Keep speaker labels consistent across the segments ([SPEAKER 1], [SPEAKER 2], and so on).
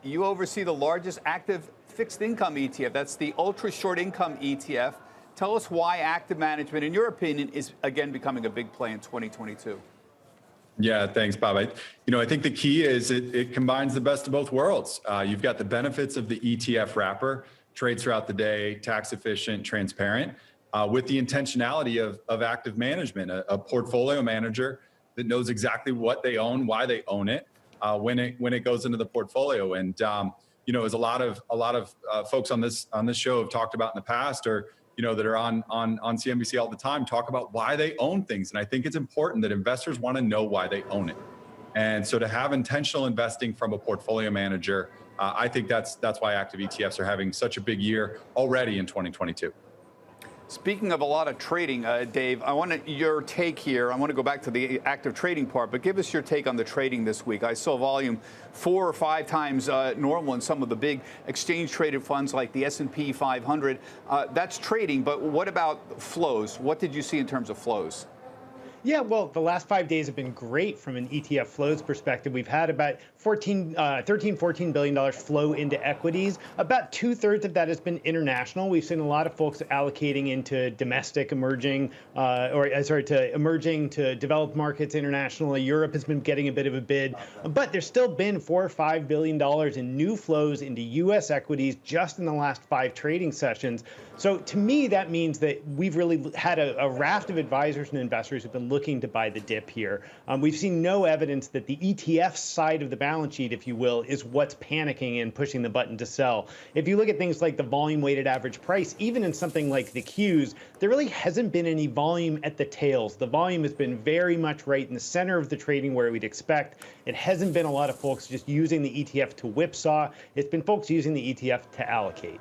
[SPEAKER 1] you oversee the largest active fixed income ETF. That's the ultra short income ETF. Tell us why active management, in your opinion, is again becoming a big play in 2022.
[SPEAKER 2] Yeah, thanks, Bob. I think the key is it combines the best of both worlds. You've got the benefits of the ETF wrapper, trades throughout the day, tax efficient, transparent, with the intentionality of active management, a portfolio manager that knows exactly what they own, why they own it, when it goes into the portfolio. And as a lot of folks on this show have talked about in the past, or that are on CNBC all the time, talk about why they own things. And I think it's important that investors want to know why they own it. And so to have intentional investing from a portfolio manager, I think that's why active ETFs are having such a big year already in 2022.
[SPEAKER 1] Speaking of a lot of trading, Dave, I want your take here. I want to go back to the active trading part, but give us your take on the trading this week. I saw volume 4 or 5 times normal in some of the big exchange-traded funds like the S&P 500. That's trading, but what about flows? What did you see in terms of flows?
[SPEAKER 3] Yeah, well, the last 5 days have been great from an ETF flows perspective. We've had about $14 billion flow into equities. About 2/3 of that has been international. We've seen a lot of folks allocating into domestic emerging, to developed markets internationally. Europe has been getting a bit of a bid, but there's still been $4 or $5 billion in new flows into U.S. equities just in the last 5 trading sessions. So to me, that means that we've really had a raft of advisors and investors who've been looking to buy the dip here. We've seen no evidence that the ETF side of the balance sheet, if you will, is what's panicking and pushing the button to sell. If you look at things like the volume weighted average price, even in something like the Qs, there really hasn't been any volume at the tails. The volume has been very much right in the center of the trading where we'd expect. It hasn't been a lot of folks just using the ETF to whipsaw. It's been folks using the ETF to allocate.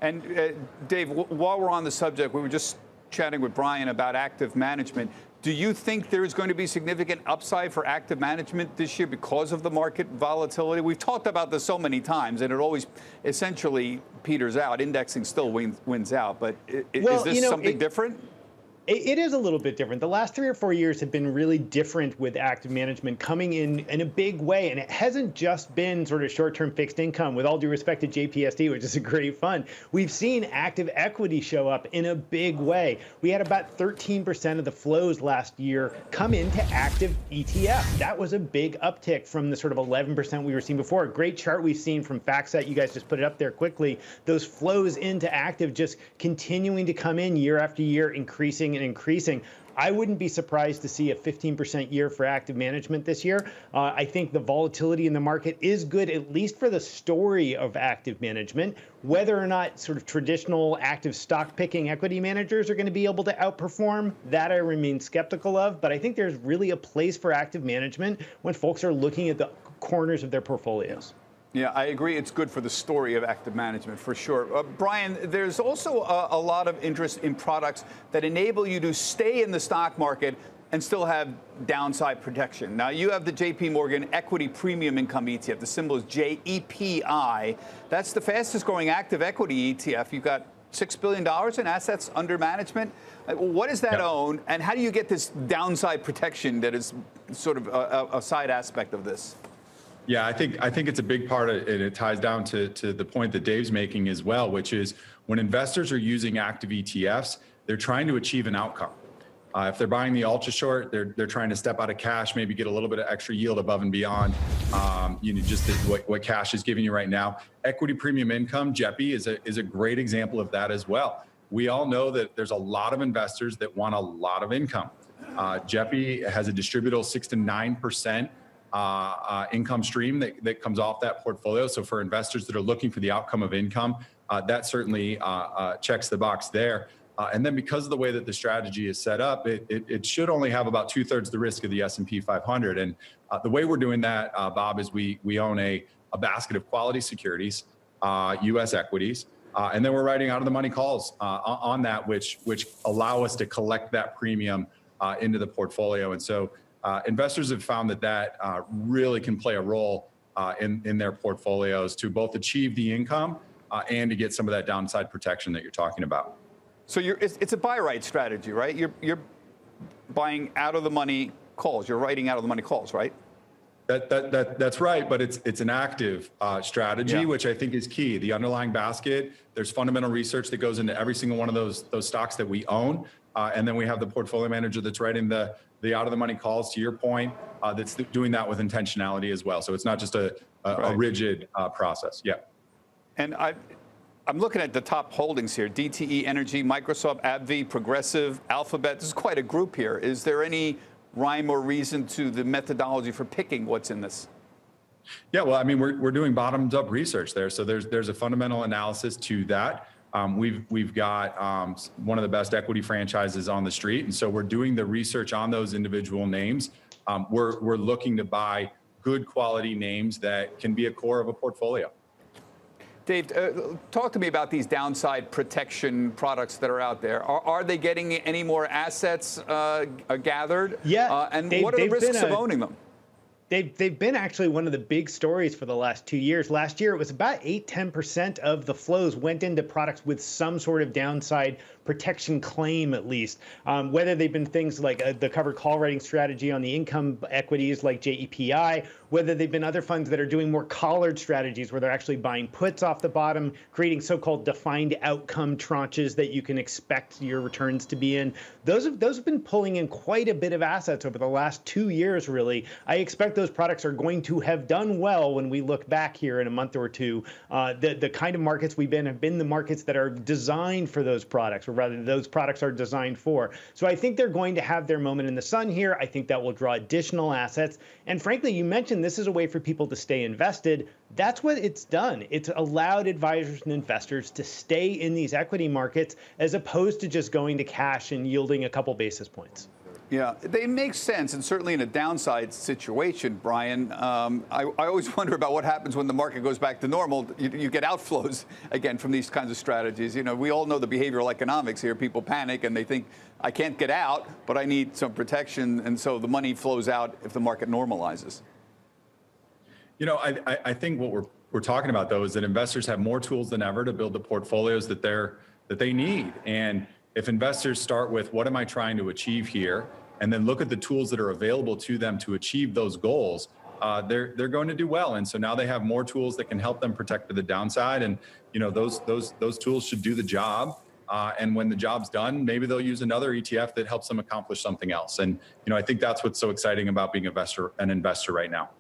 [SPEAKER 1] And Dave, while we're on the subject, we were just chatting with Bryon about active management. Do you think there is going to be significant upside for active management this year because of the market volatility? We've talked about this so many times, and it always essentially peters out. Indexing still wins out, but is this something different?
[SPEAKER 3] It is a little bit different. The last 3 or 4 years have been really different with active management coming in a big way. And it hasn't just been sort of short-term fixed income. With all due respect to JPSD, which is a great fund, we've seen active equity show up in a big way. We had about 13% of the flows last year come into active ETF. That was a big uptick from the sort of 11% we were seeing before. A great chart we've seen from FactSet. You guys just put it up there quickly. Those flows into active just continuing to come in year after year, increasing and increasing. I wouldn't be surprised to see a 15% year for active management this year. I think the volatility in the market is good, at least for the story of active management. Whether or not sort of traditional active stock picking equity managers are going to be able to outperform, that I remain skeptical of. But I think there's really a place for active management when folks are looking at the corners of their portfolios.
[SPEAKER 1] Yeah, I agree. It's good for the story of active management, for sure. Bryon, there's also a lot of interest in products that enable you to stay in the stock market and still have downside protection. Now, you have the JP Morgan Equity Premium Income ETF. The symbol is JEPI. That's the fastest growing active equity ETF. You've got $6 billion in assets under management. What does that own, and how do you get this downside protection that is sort of a side aspect of this?
[SPEAKER 2] Yeah, I think it's a big part of it. It ties down to the point that Dave's making as well, which is when investors are using active ETFs, they're trying to achieve an outcome. If they're buying the ultra short, they're trying to step out of cash, maybe get a little bit of extra yield above and beyond, just what cash is giving you right now. Equity premium income, JEPI, is a great example of that as well. We all know that there's a lot of investors that want a lot of income. JEPI has a distributable 6 to 9% income stream that comes off that portfolio. So for investors that are looking for the outcome of income, that certainly checks the box there. And then because of the way that the strategy is set up, it should only have about 2/3 the risk of the S&P 500. And the way we're doing that, Bob, is we own a basket of quality securities, U.S. equities, and then we're writing out of the money calls on that, which allow us to collect that premium into the portfolio. And so investors have found that really can play a role in their portfolios to both achieve the income and to get some of that downside protection that you're talking about.
[SPEAKER 1] So it's a buy right strategy, right? You're buying out of the money calls. You're writing out of the money calls, right?
[SPEAKER 2] That's right, but it's an active strategy,
[SPEAKER 1] Yeah.
[SPEAKER 2] which I think is key. The underlying basket, there's fundamental research that goes into every single one of those stocks that we own, and then we have the portfolio manager that's writing the out of the money calls. To your point, that's doing that with intentionality as well. So it's not just a rigid process. Yeah.
[SPEAKER 1] And I'm looking at the top holdings here: DTE Energy, Microsoft, AbbVie, Progressive, Alphabet. This is quite a group here. Is there any rhyme or reason to the methodology for picking what's in this?
[SPEAKER 2] Yeah, well, I mean, we're doing bottoms up research there. So there's a fundamental analysis to that. We've got one of the best equity franchises on the street. And so we're doing the research on those individual names. We're looking to buy good quality names that can be a core of a portfolio.
[SPEAKER 1] Dave, talk to me about these downside protection products that are out there. Are they getting any more assets gathered?
[SPEAKER 3] Yeah.
[SPEAKER 1] And what are the risks of owning them?
[SPEAKER 3] They've been actually one of the big stories for the last 2 years. Last year, it was about 8-10% of the flows went into products with some sort of downside protection claim, at least. Whether they've been things like the covered call writing strategy on the income equities like JEPI, whether they've been other funds that are doing more collared strategies where they're actually buying puts off the bottom, creating so-called defined outcome tranches that you can expect your returns to be in. Those have been pulling in quite a bit of assets over the last 2 years, really. I expect those products are going to have done well when we look back here in a month or two. The kind of markets we've been have been the markets that are designed for those products, or rather those products are designed for. So I think they're going to have their moment in the sun here. I think that will draw additional assets. And frankly, you mentioned this is a way for people to stay invested. That's what it's done. It's allowed advisors and investors to stay in these equity markets as opposed to just going to cash and yielding a couple basis points.
[SPEAKER 1] Yeah, they make sense, and certainly in a downside situation, Bryon. I always wonder about what happens when the market goes back to normal. You get outflows again from these kinds of strategies. You know, we all know the behavioral economics here. People panic and they think, I can't get out, but I need some protection, and so the money flows out if the market normalizes.
[SPEAKER 2] You know, I think what we're talking about, though, is that investors have more tools than ever to build the portfolios that they need. And if investors start with what am I trying to achieve here, and then look at the tools that are available to them to achieve those goals, they're going to do well. And so now they have more tools that can help them protect to the downside. And you know, those tools should do the job. And when the job's done, maybe they'll use another ETF that helps them accomplish something else. And you know, I think that's what's so exciting about being an investor right now.